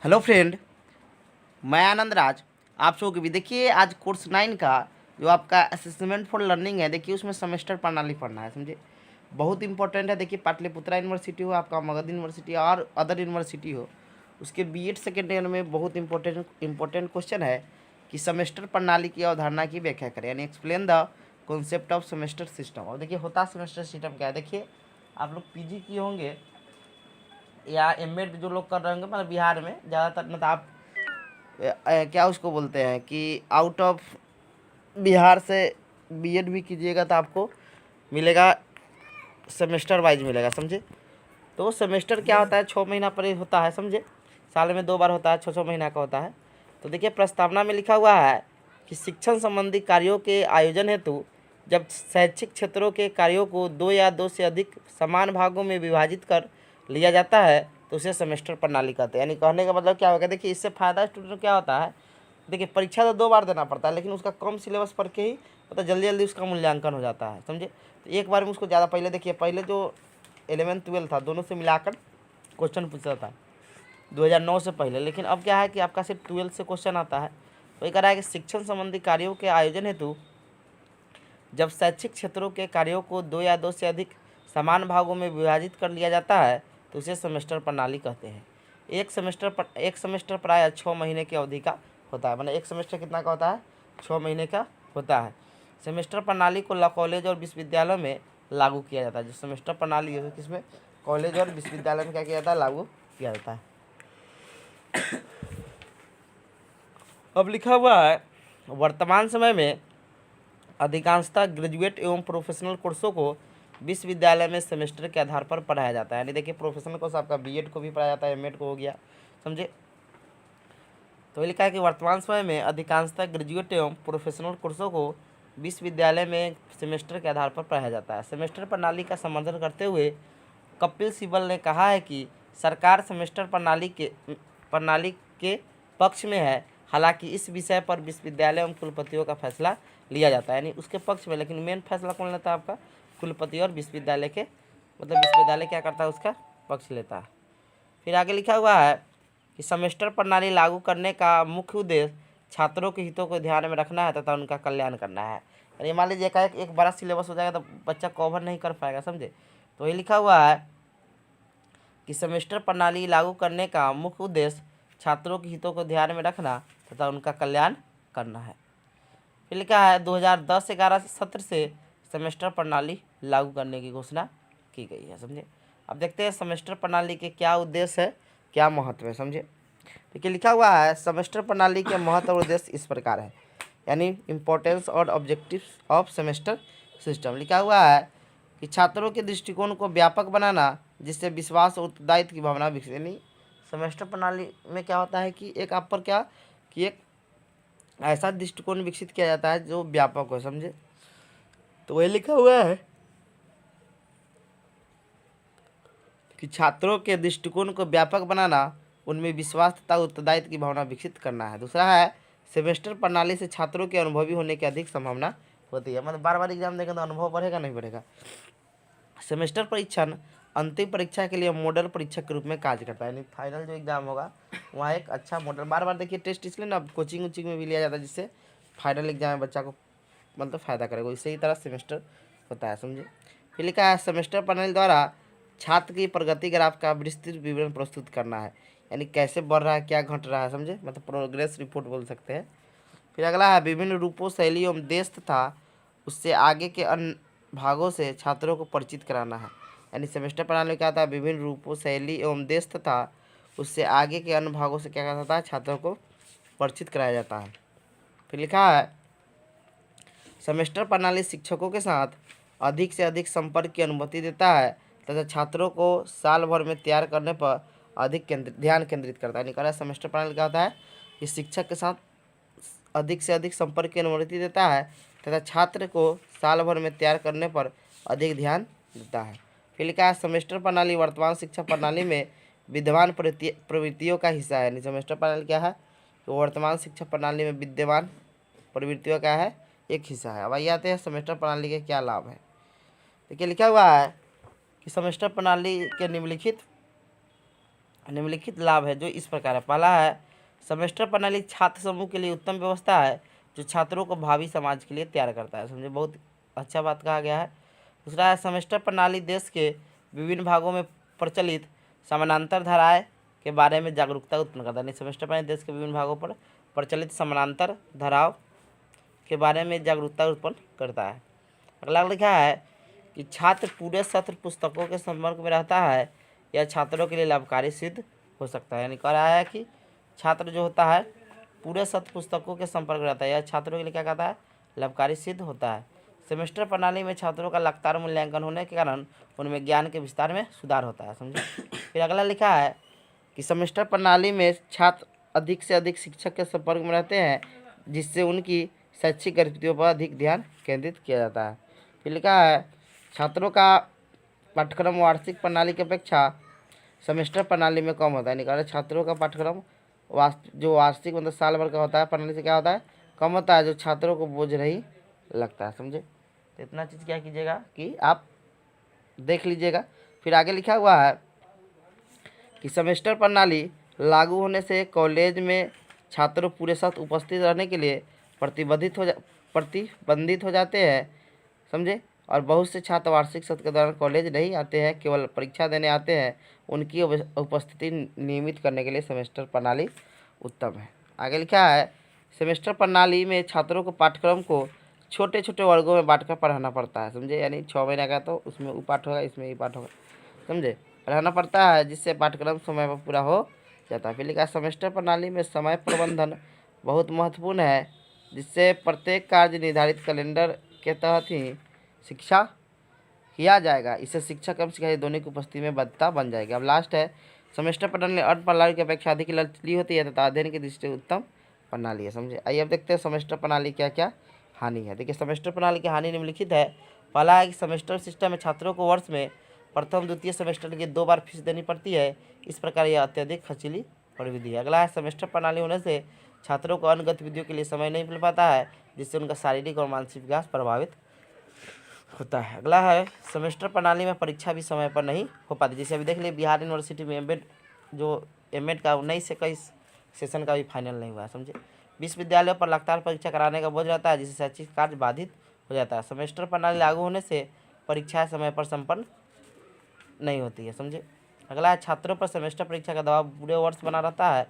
Hello friend, मैं आनंद राज। आप सबको भी देखिए, आज कोर्स 9 का जो आपका असेसमेंट फॉर लर्निंग है, देखिए उसमें सेमेस्टर प्रणाली पढ़ना है। समझे, बहुत इंपॉर्टेंट है। देखिए पाटलिपुत्रा यूनिवर्सिटी हो, आपका मगध यूनिवर्सिटी और अदर यूनिवर्सिटी हो, उसके बीएड सेकेंड ईयर में बहुत इंपॉर्टेंट क्वेश्चन है कि सेमेस्टर प्रणाली की अवधारणा की व्याख्या करें, यानी explain the concept of semester system. और देखिए होता सेमेस्टर सिस्टम क्या है। देखिए आप लोग पीजी किए होंगे या एमएड जो लोग कर रहे होंगे, मतलब बिहार में ज़्यादातर, मतलब आप क्या उसको बोलते हैं कि आउट ऑफ बिहार से बीएड भी कीजिएगा तो आपको मिलेगा, सेमेस्टर वाइज मिलेगा। समझे, तो सेमेस्टर क्या होता है, 6 महीना पर होता है। समझे, साल में 2 बार होता है, 6 6 महीना का होता है। तो देखिए प्रस्तावना में लिखा हुआ है कि शिक्षण संबंधी कार्यों के आयोजन हेतु जब शैक्षिक क्षेत्रों के कार्यों को 2 या 2 से अधिक समान भागों में विभाजित कर लिया जाता है तो उसे सेमेस्टर प्रणाली कहते हैं। यानी कहने का मतलब क्या होगा, देखिए इससे फ़ायदा स्टूडेंट को क्या होता है। देखिए परीक्षा तो 2 बार देना पड़ता है, लेकिन उसका कम सिलेबस पढ़ के ही मतलब जल्दी जल्दी उसका मूल्यांकन हो जाता है। समझे, तो एक बार में उसको ज़्यादा, पहले देखिए पहले जो 11 12 था दोनों से मिलाकर क्वेश्चन पूछता था 2009 से पहले, लेकिन अब क्या है कि आपका सिर्फ 12 से क्वेश्चन आता है। तो ये कह रहा है कि शिक्षण संबंधी कार्यों के आयोजन हेतु जब शैक्षिक क्षेत्रों के कार्यों को 2 या 2 से अधिक समान भागों में विभाजित कर लिया जाता है तो उसे सेमेस्टर प्रणाली कहते हैं। एक सेमेस्टर प्रायः 6 महीने की अवधि का होता है। मतलब एक सेमेस्टर कितना का होता है, 6 महीने का होता है। सेमेस्टर प्रणाली को कॉलेज और विश्वविद्यालयों में लागू किया जाता है। जो सेमेस्टर प्रणाली है किसमें, कॉलेज और विश्वविद्यालय में क्या किया जाता है, लागू किया जाता है। अब लिखा हुआ है वर्तमान समय में अधिकांशतः ग्रेजुएट एवं प्रोफेशनल कोर्सों को विश्वविद्यालय में सेमेस्टर के आधार पर पढ़ाया जाता है। यानी देखिए प्रोफेशनल कोर्स आपका बीएड को भी पढ़ाया जाता है, एमएड को हो गया। समझे, तो ये लिखा है कि वर्तमान समय में अधिकांशतः ग्रेजुएट एवं प्रोफेशनल कोर्सों को विश्वविद्यालय में सेमेस्टर के आधार पर पढ़ाया जाता है। सेमेस्टर प्रणाली का समर्थन करते हुए कपिल सिब्बल ने कहा है कि सरकार सेमेस्टर प्रणाली के पक्ष में है। हालांकि इस विषय पर विश्वविद्यालय एवं कुलपतियों का फैसला लिया जाता है। यानी उसके पक्ष में, लेकिन मेन फैसला कौन लेता है, आपका कुलपति और विश्वविद्यालय के, मतलब विश्वविद्यालय क्या करता है, उसका पक्ष लेता है। फिर आगे लिखा हुआ है कि सेमेस्टर प्रणाली लागू करने का मुख्य उद्देश्य छात्रों के हितों को ध्यान में रखना है तथा उनका कल्याण करना है। यानी मान लीजिए एक बड़ा सिलेबस हो जाएगा तो बच्चा कवर नहीं कर पाएगा। समझे, तो ये लिखा हुआ है कि सेमेस्टर प्रणाली लागू करने का मुख्य उद्देश्य छात्रों के हितों को ध्यान में रखना तथा उनका कल्याण करना है। फिर लिखा है 2010-11 सत्र से सेमेस्टर प्रणाली लागू करने की घोषणा की गई है। समझे, अब देखते हैं सेमेस्टर प्रणाली के क्या उद्देश्य है, क्या महत्व है। समझे, देखिए लिखा हुआ है सेमेस्टर प्रणाली के महत्व और उद्देश्य इस प्रकार है, यानी इम्पोर्टेंस और ऑब्जेक्टिव्स ऑफ सेमेस्टर सिस्टम। लिखा हुआ है कि छात्रों के दृष्टिकोण को व्यापक बनाना जिससे विश्वास और उत्तरदायित्व की भावना विकसित। यानी सेमेस्टर प्रणाली में क्या होता है कि एक आप पर क्या, कि एक ऐसा दृष्टिकोण विकसित किया जाता है जो व्यापक हो। समझे, तो वही लिखा हुआ है कि छात्रों के दृष्टिकोण को व्यापक बनाना, उनमें विश्वास तथा उत्तरदायित्व की भावना विकसित करना है। दूसरा है सेमेस्टर प्रणाली से छात्रों के अनुभवी होने की अधिक संभावना होती है। मतलब बार बार एग्जाम देंगे तो अनुभव बढ़ेगा नहीं बढ़ेगा। सेमेस्टर परीक्षण अंतिम परीक्षा के लिए मॉडल परीक्षा के रूप में कार्य करता है। यानी फाइनल जो एग्जाम होगा वहाँ एक अच्छा मॉडल, बार बार देखिए टेस्ट इसलिए ना कोचिंग वोचिंग में भी लिया जाता है जिससे फाइनल एग्जाम में बच्चा को मतलब फ़ायदा करेगा। इसी ही तरह सेमेस्टर होता है। समझे, फिर लिखा है सेमेस्टर प्रणाली द्वारा छात्र की प्रगति ग्राफ का विस्तृत विवरण प्रस्तुत करना है। यानी कैसे बढ़ रहा है, क्या घट रहा है। समझे, मतलब प्रोग्रेस रिपोर्ट बोल सकते हैं। फिर अगला है विभिन्न रूपों, शैलियों एवं देश तथा उससे आगे के अन्य भागों से छात्रों को परिचित कराना है। यानी सेमेस्टर प्रणाली में क्या होता है, विभिन्न रूपों, शैली एवं देश तथा उससे आगे के अन्य भागों से क्या करता है, छात्रों को परिचित कराया जाता है। फिर लिखा है सेमेस्टर प्रणाली शिक्षकों के साथ अधिक से अधिक संपर्क की अनुमति देता है तथा छात्रों को साल भर में तैयार करने पर अधिक ध्यान केंद्रित करता है। निकला सेमेस्टर प्रणाली क्या होता है कि शिक्षक के साथ अधिक से अधिक संपर्क की अनुमति देता है तथा छात्र को साल भर में तैयार करने पर अधिक ध्यान देता है। फिर लिखा है सेमेस्टर प्रणाली वर्तमान शिक्षा प्रणाली में विद्यमान प्रवृत्तियों का हिस्सा है। यानी सेमेस्टर प्रणाली क्या है, तो वर्तमान शिक्षा प्रणाली में विद्यमान प्रवृत्तियों का है, एक हिस्सा है। अब आइए आते हैं सेमेस्टर प्रणाली के क्या लाभ है। देखिए लिखा हुआ है कि सेमेस्टर प्रणाली के निम्नलिखित निम्नलिखित लाभ है जो इस प्रकार है। पहला है, सेमेस्टर प्रणाली छात्र समूह के लिए उत्तम व्यवस्था है जो छात्रों को भावी समाज के लिए तैयार करता है। समझे, बहुत अच्छा बात कहा गया है। दूसरा है, सेमेस्टर प्रणाली देश के विभिन्न भागों में प्रचलित समानांतर धाराएं के बारे में जागरूकता उत्पन्न करता है। सेमेस्टर प्रणाली देश के विभिन्न भागों पर प्रचलित समानांतर धाराओं के बारे में जागरूकता उत्पन्न करता है। अगला लिखा है कि छात्र पूरे सत्र पुस्तकों के संपर्क में रहता है, यह छात्रों के लिए लाभकारी सिद्ध हो सकता है। यानी कह रहा है कि छात्र जो होता है पूरे सत्र पुस्तकों के संपर्क में रहता है, यह छात्रों के लिए क्या कहता है, लाभकारी सिद्ध होता है। सेमेस्टर प्रणाली में छात्रों का लगातार मूल्यांकन होने के कारण उनमें ज्ञान के विस्तार में सुधार होता है। समझे। फिर अगला लिखा है कि सेमेस्टर प्रणाली में छात्र अधिक से अधिक शिक्षक के संपर्क में रहते हैं, जिससे उनकी शैक्षिक गतिविधियों पर अधिक ध्यान केंद्रित किया जाता है। फिर लिखा है, छात्रों का पाठ्यक्रम वार्षिक प्रणाली की अपेक्षा सेमेस्टर प्रणाली में कम होता है। निकाले, छात्रों का पाठ्यक्रम जो वार्षिक मतलब साल भर का होता है प्रणाली से क्या होता है, कम होता है, जो छात्रों को बोझ नहीं लगता है। समझे। तो इतना चीज़ क्या कीजिएगा कि आप देख लीजिएगा। फिर आगे लिखा हुआ है कि सेमेस्टर प्रणाली लागू होने से कॉलेज में छात्रों पूरे साथ उपस्थित रहने के लिए प्रतिबंधित हो जाते हैं। समझे। और बहुत से छात्र वार्षिक सत्र के दौरान कॉलेज नहीं आते हैं, केवल परीक्षा देने आते हैं। उनकी उपस्थिति नियमित करने के लिए सेमेस्टर प्रणाली उत्तम है। आगे लिखा है, सेमेस्टर प्रणाली में छात्रों को पाठ्यक्रम को छोटे छोटे वर्गों में बांटकर पढ़ाना पड़ता है। समझे। यानी 6 महीने का तो उसमें वो पाठ होगा, इसमें ये पाठ होगा। समझे। पढ़ाना पड़ता है, जिससे पाठ्यक्रम समय पर पूरा हो जाता है। फिर लिखा, सेमेस्टर प्रणाली में समय प्रबंधन बहुत महत्वपूर्ण है, जिससे प्रत्येक कार्य निर्धारित कैलेंडर के तहत ही शिक्षा किया जाएगा। इससे शिक्षक एवं शिक्षार्थी दोनों की उपस्थिति में बद्धता बन जाएगी। अब लास्ट है, सेमेस्टर प्रणाली अर्ध प्रणाली की अपेक्षा अधिक लचीली होती है तथा अध्ययन की दृष्टि से उत्तम प्रणाली है। समझे। आइए अब देखते हैं सेमेस्टर प्रणाली क्या क्या हानि है। देखिए, सेमेस्टर प्रणाली की हानि निम्नलिखित है। पहला है कि सेमेस्टर सिस्टम में छात्रों को वर्ष में प्रथम द्वितीय सेमेस्टर के लिए 2 बार फीस देनी पड़ती है। इस प्रकार यह अत्यधिक खर्चीली प्रविधि है। अगला है, सेमेस्टर प्रणाली होने से छात्रों को अन्य गतिविधियों के लिए समय नहीं मिल पाता है, जिससे उनका शारीरिक और मानसिक विकास प्रभावित होता है। अगला है, सेमेस्टर प्रणाली में परीक्षा भी समय पर नहीं हो पाती। जैसे अभी देख लिए बिहार यूनिवर्सिटी में एमएड का 19 से कई सेशन का भी फाइनल नहीं हुआ है। समझे। विश्वविद्यालयों पर लगातार परीक्षा कराने का बोझ रहता है, जिससे शैक्षिक कार्य बाधित हो जाता है। सेमेस्टर प्रणाली लागू होने से परीक्षाएं समय पर संपन्न नहीं होती है। समझे। अगला है, छात्रों पर सेमेस्टर परीक्षा का दबाव पूरे वर्ष बना रहता है।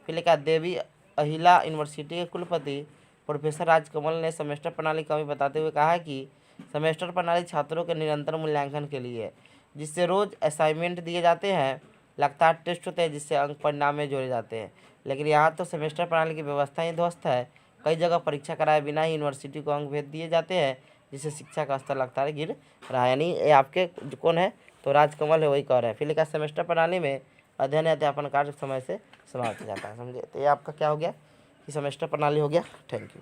फिर लिखा, देवी अहिला यूनिवर्सिटी के कुलपति प्रोफेसर राजकमल ने सेमेस्टर प्रणाली कमी बताते हुए कहा है कि सेमेस्टर प्रणाली छात्रों के निरंतर मूल्यांकन के लिए है, जिससे रोज़ असाइनमेंट दिए जाते हैं, लगातार टेस्ट होते हैं, जिससे अंक परिणाम में जोड़े जाते हैं। लेकिन यहाँ तो सेमेस्टर प्रणाली की व्यवस्था ही ध्वस्त है। कई जगह परीक्षा कराए बिना ही यूनिवर्सिटी को अंक भेज दिए जाते हैं, जिससे शिक्षा का स्तर लगातार गिर रहा है। यानी ये आपके कौन है, तो राजकमल है, वही कह रहे हैं। फिर लिखा, सेमेस्टर प्रणाली में अध्ययन अध्यापन कार्य समय से समाप्त हो जाता है। समझे। तो ये आपका क्या हो गया कि सेमेस्टर प्रणाली हो गया। Thank you.